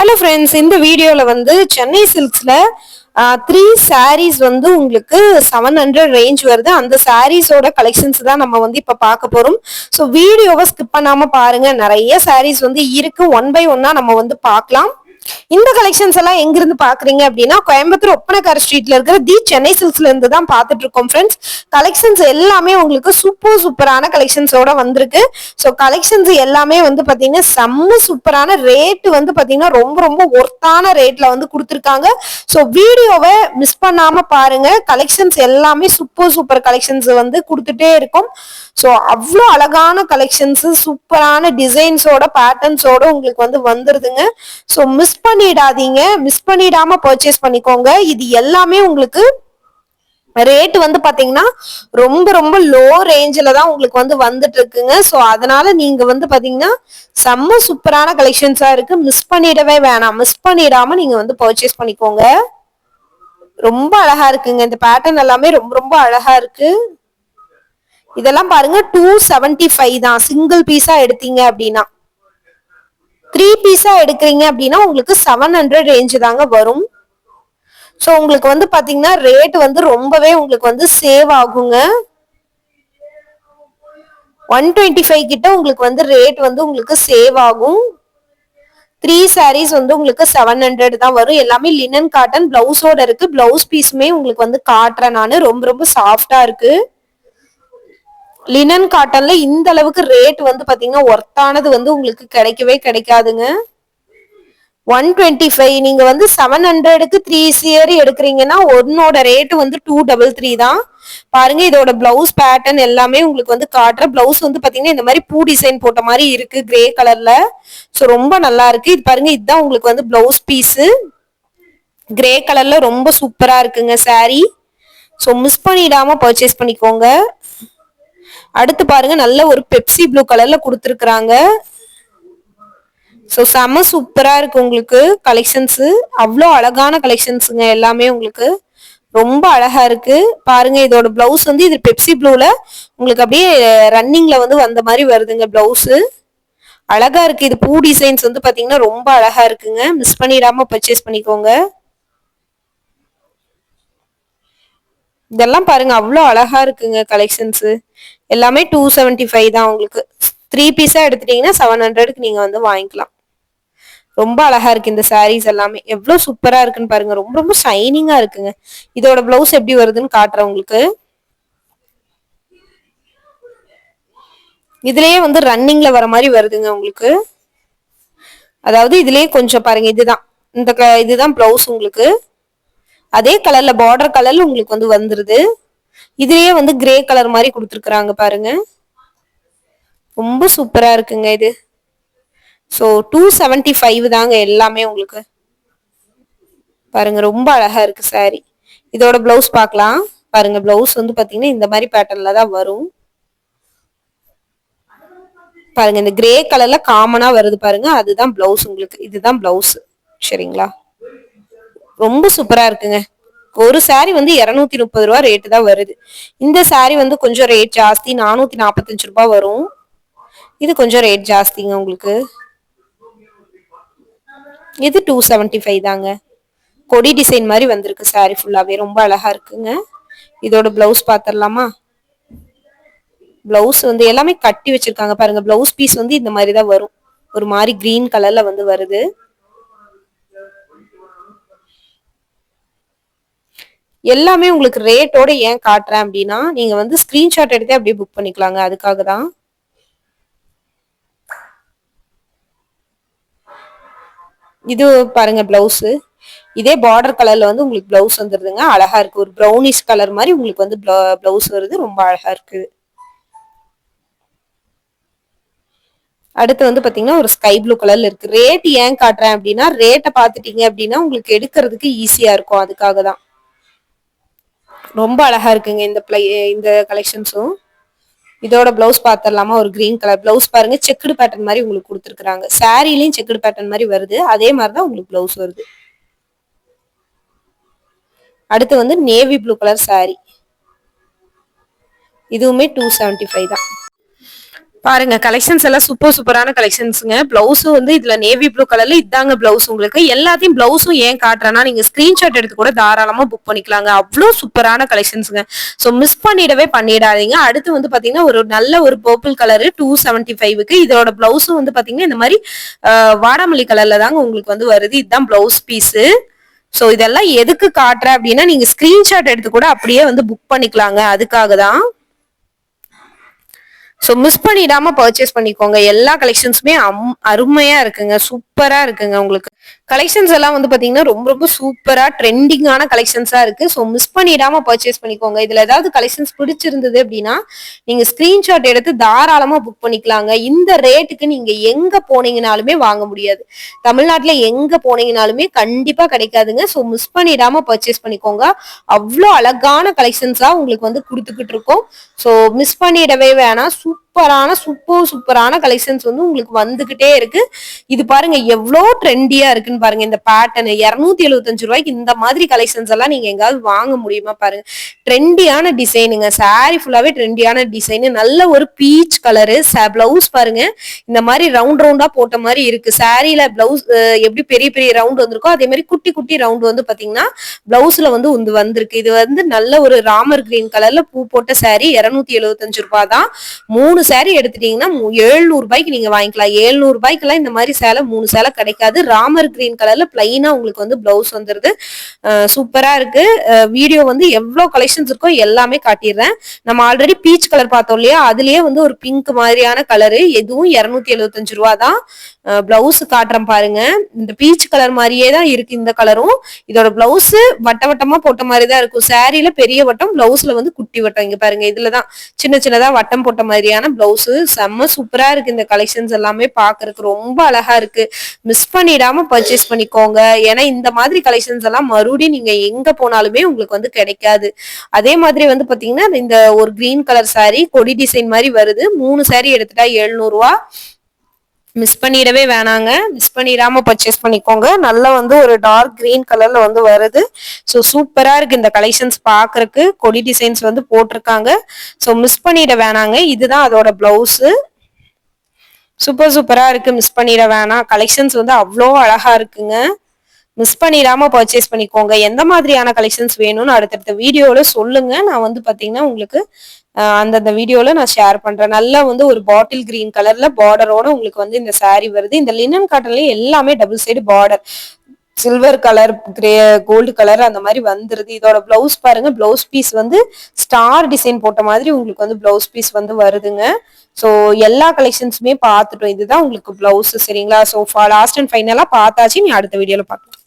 Hello friends, இந்த வீடியோல வந்து சென்னை சில்க்ஸ்ல 3 sarees வந்து உங்களுக்கு 700 ரேஞ்ச் வருது. அந்த சாரீஸோட கலெக்ஷன்ஸ் தான் நம்ம வந்து இப்ப பார்க்க போறோம். ஸோ வீடியோவை ஸ்கிப் பண்ணாம பாருங்க. நிறைய sarees வந்து இருக்கு. ஒன் பை ஒன்னா நம்ம வந்து பார்க்கலாம். இந்த கலெக்ஷன்ஸ் எல்லாம் எங்கிருந்து பாக்குறீங்க அப்படின்னா, கோயம்புத்தூர் ஒப்பனக்கார ஸ்ட்ரீட்ல இருக்கிற தி சென்னை சில்க்ஸ்ல இருந்து தான் பாத்துட்டு இருக்கோம் ஃப்ரெண்ட்ஸ். கலெக்ஷன்ஸ் எல்லாமே உங்களுக்கு சூப்பரான கலெக்ஷன்ஸோட வந்திருக்கு. ஸோ கலெக்ஷன்ஸ் எல்லாமே வந்து பாத்தீங்கன்னா செம்ம சூப்பரான ரேட் வந்து பாத்தீங்கன்னா ரொம்ப ஒர்த்தான ரேட்ல வந்து கொடுத்துருக்காங்க. ஸோ வீடியோவை மிஸ் பண்ணாம பாருங்க. கலெக்ஷன்ஸ் எல்லாமே சூப்பர் கலெக்ஷன்ஸ் வந்து கொடுத்துட்டே இருக்கும். ஸோ அவ்வளோ அழகான கலெக்ஷன்ஸ், சூப்பரான டிசைன்ஸோட பேட்டர்ன்ஸோட உங்களுக்கு வந்து வந்துருதுங்க. ஸோ மிஸ் பண்ணிடாதீங்க. மிஸ் பண்ணிடாம பர்ச்சேஸ் பண்ணிக்கோங்க. இது எல்லாமே உங்களுக்கு ரேட் வந்து பாத்தீங்கன்னா ரொம்ப லோ ரேஞ்சில தான் உங்களுக்கு வந்து வந்துட்டு இருக்குங்க. ஸோ அதனால நீங்க வந்து பாத்தீங்கன்னா செம்ம சூப்பரான கலெக்ஷன்ஸா இருக்கு. மிஸ் பண்ணிடவே வேணாம். மிஸ் பண்ணிடாம நீங்க வந்து பர்ச்சேஸ் பண்ணிக்கோங்க. ரொம்ப அழகா இருக்குங்க. இந்த பேட்டர்ன் எல்லாமே ரொம்ப அழகா இருக்கு. இதெல்லாம் பாருங்க 275 தான். சிங்கிள் பீஸா எடுத்தீங்க அப்படின்னா, 3 பீஸா எடுக்கிறீங்க அப்படின்னா உங்களுக்கு 700 ரேஞ்ச் தாங்க வரும். ஸோ உங்களுக்கு வந்து பாத்தீங்கன்னா ரேட் வந்து ரொம்பவே உங்களுக்கு வந்து சேவ் ஆகுங்க. 125 கிட்ட உங்களுக்கு வந்து ரேட் வந்து உங்களுக்கு சேவ் ஆகும். 3 sarees வந்து உங்களுக்கு 700 தான் வரும். எல்லாமே லினன் காட்டன் பிளவுஸோட இருக்கு. பிளவுஸ் பீஸுமே உங்களுக்கு வந்து காட்டுறேன் நானு. ரொம்ப சாஃப்டா இருக்கு. லினன் காட்டன்ல இந்த அளவுக்கு ரேட் வந்து பாத்தீங்கன்னா ஒர்த்தானது வந்து உங்களுக்கு கிடைக்காதுங்க. 125 நீங்க வந்து 700க்கு 3 சேரி எடுக்கிறீங்கன்னா ஒன்னோட ரேட் வந்து 233 தான். பாருங்க, இதோட பிளவுஸ் பேட்டர்ன் எல்லாமே உங்களுக்கு வந்து காட்டுற. பிளவுஸ் வந்து பாத்தீங்கன்னா இந்த மாதிரி பூ டிசைன் போட்ட மாதிரி இருக்கு, கிரே கலர்ல. ஸோ ரொம்ப நல்லா இருக்கு. இது பாருங்க, இதுதான் உங்களுக்கு வந்து பிளவுஸ் பீஸ். கிரே கலர்ல ரொம்ப சூப்பரா இருக்குங்க சாரி. ஸோ மிஸ் பண்ணிடாம பர்ச்சேஸ் பண்ணிக்கோங்க. அடுத்து பாருங்க, நல்ல ஒரு பெப்சி ப்ளூ கலர்ல கொடுத்துருக்காங்க. ஸோ செம்ம சூப்பரா இருக்கு உங்களுக்கு கலெக்ஷன்ஸ். அவ்வளோ அழகான கலெக்ஷன்ஸுங்க எல்லாமே உங்களுக்கு ரொம்ப அழகா இருக்கு. பாருங்க, இதோட பிளவுஸ் வந்து இது பெப்சி ப்ளூல உங்களுக்கு அப்படியே ரன்னிங்ல வந்து வந்த மாதிரி வருதுங்க பிளவுஸ். அழகா இருக்கு. இது பூ டிசைன்ஸ் வந்து பாத்தீங்கன்னா ரொம்ப அழகா இருக்குங்க. மிஸ் பண்ணிடாம பர்ச்சேஸ் பண்ணிக்கோங்க. இதெல்லாம் பாருங்க, அவ்வளோ அழகா இருக்குங்க கலெக்ஷன்ஸ். எல்லாமே 275 தான். உங்களுக்கு 3 பீஸா எடுத்துட்டீங்கன்னா 700க்கு நீங்க வந்து வாங்கிக்கலாம். ரொம்ப அழகா இருக்கு இந்த சாரீஸ் எல்லாமே. எவ்வளவு சூப்பரா இருக்குன்னு பாருங்க. ரொம்ப ஷைனிங்கா இருக்குங்க. இதோட பிளவுஸ் எப்படி வருதுன்னு காட்டுறேன் உங்களுக்கு. இதுலயே வந்து ரன்னிங்ல வர மாதிரி வருதுங்க உங்களுக்கு. அதாவது இதுலயே கொஞ்சம் பாருங்க, இதுதான் பிளவுஸ் உங்களுக்கு. அதே கலர்ல பார்டர் கலர்ல உங்களுக்கு வந்து வந்துருது. இதுலயே வந்து கிரே கலர் மாதிரி கொடுத்துருக்காங்க பாருங்க. ரொம்ப சூப்பரா இருக்குங்க இது. ஸோ 275 தாங்க எல்லாமே உங்களுக்கு. பாருங்க, ரொம்ப அழகா இருக்கு சாரி. இதோட பிளவுஸ் பார்க்கலாம். பாருங்க, பிளவுஸ் வந்து பாத்தீங்கன்னா இந்த மாதிரி பேட்டர்ன்ல தான் வரும். பாருங்க, இந்த கிரே கலர்ல காமனா வருது பாருங்க, அதுதான் பிளவுஸ் உங்களுக்கு. இதுதான் பிளவுஸ். சரிங்களா? ரொம்ப சூப்பரா இருக்குங்க. ஒரு சாரி வந்து 230 ரூபாய் ரேட்டு தான் வருது. இந்த சாரி வந்து கொஞ்சம் ரேட் ஜாஸ்தி, 445 ரூபாய் வரும். இது கொஞ்சம் ரேட் ஜாஸ்திங்க உங்களுக்கு. இது 275 தாங்க. கொடி டிசைன் மாதிரி வந்திருக்கு சாரி ஃபுல்லாவே. ரொம்ப அழகா இருக்குங்க. இதோட பிளவுஸ் பாத்திரலாமா? பிளவுஸ் வந்து எல்லாமே கட்டி வச்சிருக்காங்க பாருங்க. பிளவுஸ் பீஸ் வந்து இந்த மாதிரி தான் வரும். ஒரு மாதிரி கிரீன் கலர்ல வந்து வருது. எல்லாமே உங்களுக்கு ரேட்டோட ஏன் காட்டுறேன் அப்படின்னா, நீங்க வந்து ஸ்கிரீன்ஷாட் எடுத்து அப்படியே புக் பண்ணிக்கலாங்க. அதுக்காக தான். இது பாருங்க பிளவுஸ். இதே பார்டர் கலர்ல வந்து உங்களுக்கு பிளவுஸ் வந்துருதுங்க. அழகா இருக்கு. ஒரு ப்ரௌனிஷ் கலர் மாதிரி உங்களுக்கு வந்து பிளவுஸ் வருது. ரொம்ப அழகா இருக்கு. அடுத்து வந்து பாத்தீங்கன்னா ஒரு ஸ்கை ப்ளூ கலர்ல இருக்கு. ரேட் ஏன் காட்டுறேன் அப்படின்னா, ரேட்டை பாத்துட்டீங்க அப்படின்னா உங்களுக்கு எடுக்கிறதுக்கு ஈஸியா இருக்கும். அதுக்காக தான். ரொம்ப அழகா இருக்குங்க இந்த கலெக்ஷன்ஸும். இதோட பிளவுஸ் பாத்திரலாமா? ஒரு கிரீன் கலர் பிளவுஸ் பாருங்க. செக்குடு பேட்டர்ன் மாதிரி உங்களுக்கு கொடுத்துருக்காங்க. சாரிலையும் செக்குடு பேட்டர்ன் மாதிரி வருது. அதே மாதிரிதான் உங்களுக்கு பிளவுஸ் வருது. அடுத்து வந்து நேவி ப்ளூ கலர் சாரி. இதுவுமே 275 தான். பாருங்க கலெக்ஷன்ஸ் எல்லாம் சூப்பரான கலெக்ஷன்ஸ்ங்க. பிளவுஸும் வந்து இதுல நேவி ப்ளூ கலர்ல இதாங்க பிளவுஸ் உங்களுக்கு. எல்லாத்தையும் பிளவுஸும் ஏன் காட்டுறேன்னா நீங்க ஸ்கிரீன்ஷாட் எடுத்து கூட தாராளமா புக் பண்ணிக்கலாங்க. அவ்வளோ சூப்பரான கலெக்ஷன்ஸ்ங்க. ஸோ மிஸ் பண்ணிடாதீங்க. அடுத்து வந்து பாத்தீங்கன்னா ஒரு நல்ல ஒரு பர்பிள் கலரு 275க்கு இதோட பிளவுஸும் வந்து பாத்தீங்கன்னா இந்த மாதிரி வாடாமல்லி கலர்ல தாங்க உங்களுக்கு வந்து வருது. இதுதான் பிளவுஸ் பீஸு. ஸோ இதெல்லாம் எதுக்கு காட்டுறேன் அப்படின்னா நீங்க ஸ்கிரீன்ஷாட் எடுத்து கூட அப்படியே வந்து புக் பண்ணிக்கலாங்க. அதுக்காக தான். ஸோ மிஸ் பண்ணிடாம பர்ச்சேஸ் பண்ணிக்கோங்க. எல்லா கலெக்ஷன்ஸுமே அருமையா இருக்குங்க. சூப்பரா இருக்குங்க உங்களுக்கு. கலெக்ஷன்ஸ் எல்லாம் வந்து பாத்தீங்கன்னா ரொம்ப சூப்பரா ட்ரெண்டிங்கான கலெக்ஷன்ஸா இருக்கு. ஸோ மிஸ் பண்ணிடாம பர்ச்சேஸ் பண்ணிக்கோங்க. இதுல ஏதாவது கலெக்ஷன்ஸ் பிடிச்சிருந்தது அப்படின்னா நீங்க ஸ்கிரீன்ஷாட் எடுத்து தாராளமா புக் பண்ணிக்கலாங்க. இந்த ரேட்டுக்கு நீங்க எங்க போனீங்கனாலுமே வாங்க முடியாது. தமிழ்நாட்டுல எங்க போனீங்கனாலுமே கண்டிப்பா கிடைக்காதுங்க. ஸோ மிஸ் பண்ணிடாம பர்ச்சேஸ் பண்ணிக்கோங்க. அவ்வளோ அழகான கலெக்ஷன்ஸா உங்களுக்கு வந்து கொடுத்துக்கிட்டு இருக்கோம். ஸோ மிஸ் பண்ணிடவே வேணாம். சூப்பரான கலெக்ஷன்ஸ் வந்து உங்களுக்கு வந்துகிட்டே இருக்கு. இது பாருங்க எவ்வளவு ட்ரெண்டியா இருக்குன்னு பாருங்க. இந்த பேட்டர்ன் 275 ரூபாய்க்கு இந்த மாதிரி கலெக்ஷன்ஸ் எல்லாம் நீங்க எங்காவது வாங்க முடியுமா பாருங்க. ட்ரெண்டியான டிசைனுங்க. சாரி ஃபுல்லாவே ட்ரெண்டியான டிசைன். நல்ல ஒரு பீச் கலரு. பிளவுஸ் பாருங்க இந்த மாதிரி ரவுண்டா போட்ட மாதிரி இருக்கு. சாரியில பிளவுஸ் எப்படி பெரிய ரவுண்ட் வந்திருக்கோ அதே மாதிரி குட்டி ரவுண்ட் வந்து பாத்தீங்கன்னா பிளவுஸ்ல வந்து வந்திருக்கு. இது வந்து நல்ல ஒரு ராமர் கிரீன் கலர்ல பூ போட்ட சாரி 275 ரூபாய் தான். 3 சாரி எடுத்துட்டீங்கன்னா 700 ரூபாய்க்கு நீங்க வாங்கிக்கலாம். 700 ரூபாய்க்குலாம் இந்த மாதிரி சேலை 3 சேலை கிடைக்காது. ராமர் கிரீன் கலர்ல பிளைனா உங்களுக்கு வந்து பிளவுஸ் வந்துருது. சூப்பரா இருக்கு. வீடியோ வந்து எவ்வளவு கலெக்ஷன்ஸ் இருக்கோ எல்லாமே காட்டிடுறேன். நம்ம ஆல்ரெடி பீச் கலர் பார்த்தோம் இல்லையா, அதுலயே வந்து ஒரு பிங்க் மாதிரியான கலரு. எதுவும் 275 ரூபா தான். பிளவுஸ் காட்டுறேன் பாருங்க. இந்த பீச் கலர் மாதிரியே தான் இருக்கு இந்த கலரும். இதோட பிளவுஸ் வட்டமா போட்ட மாதிரி தான் இருக்கும். சாரியில பெரிய வட்டம், பிளவுஸ்ல வந்து குட்டி வட்டம். இங்க பாருங்க இதுலதான் சின்னதா வட்டம் போட்ட மாதிரியான பிளவுஸ். செம்ம சூப்பரா இருக்கு. இந்த கலெக்ஷன்ஸ் எல்லாமே பாக்குறதுக்கு ரொம்ப அழகா இருக்கு. மிஸ் பண்ணிடாம பர்ச்சேஸ் பண்ணிக்கோங்க. ஏன்னா இந்த மாதிரி கலெக்ஷன்ஸ் எல்லாம் மறுபடியும் நீங்க எங்க போனாலுமே உங்களுக்கு வந்து கிடைக்காது. அதே மாதிரி வந்து பாத்தீங்கன்னா இந்த ஒரு கிரீன் கலர் சாரி கொடி டிசைன் மாதிரி வருது. 3 சாரி எடுத்துட்டா 700 ரூபா. மிஸ் பண்ணிடவே வேணாங்க. மிஸ் பண்ணிடாம பர்ச்சேஸ் பண்ணிக்கோங்க. நல்லா வந்து ஒரு டார்க் கிரீன் கலர்ல வந்து வருது. ஸோ சூப்பரா இருக்கு இந்த கலெக்ஷன்ஸ் பாக்குறதுக்கு. கொடி டிசைன்ஸ் வந்து போட்டிருக்காங்க. ஸோ மிஸ் பண்ணிட வேணாங்க. இதுதான் அதோட பிளவுஸ். சூப்பரா இருக்கு. மிஸ் பண்ணிட வேணாம். கலெக்ஷன்ஸ் வந்து அவ்வளோ அழகா இருக்குங்க. மிஸ் பண்ணிடாம பர்ச்சேஸ் பண்ணிக்கோங்க. எந்த மாதிரியான கலெக்ஷன்ஸ் வேணும்னு அடுத்தடுத்த வீடியோல சொல்லுங்க. நான் வந்து பாத்தீங்கன்னா உங்களுக்கு அந்தந்த வீடியோல நான் ஷேர் பண்றேன். நல்லா வந்து ஒரு பாட்டில் கிரீன் கலர்ல பார்டரோட உங்களுக்கு வந்து இந்த சாரி வருது. இந்த லினன் காட்டன்லயே எல்லாமே double side border. Silver colour, grey, gold colour அந்த மாதிரி வந்துருது. இதோட பிளவுஸ் பாருங்க. பிளவுஸ் பீஸ் வந்து ஸ்டார் டிசைன் போட்ட மாதிரி உங்களுக்கு வந்து பிளவுஸ் பீஸ் வந்து வருதுங்க. ஸோ எல்லா கலெக்ஷன்ஸுமே பார்த்துட்டோம். இதுதான் உங்களுக்கு பிளவுஸ். சரிங்களா? ஸோ லாஸ்ட் அண்ட் ஃபைனலா பார்த்தாச்சு. நீ அடுத்த வீடியோல பார்க்கலாம்.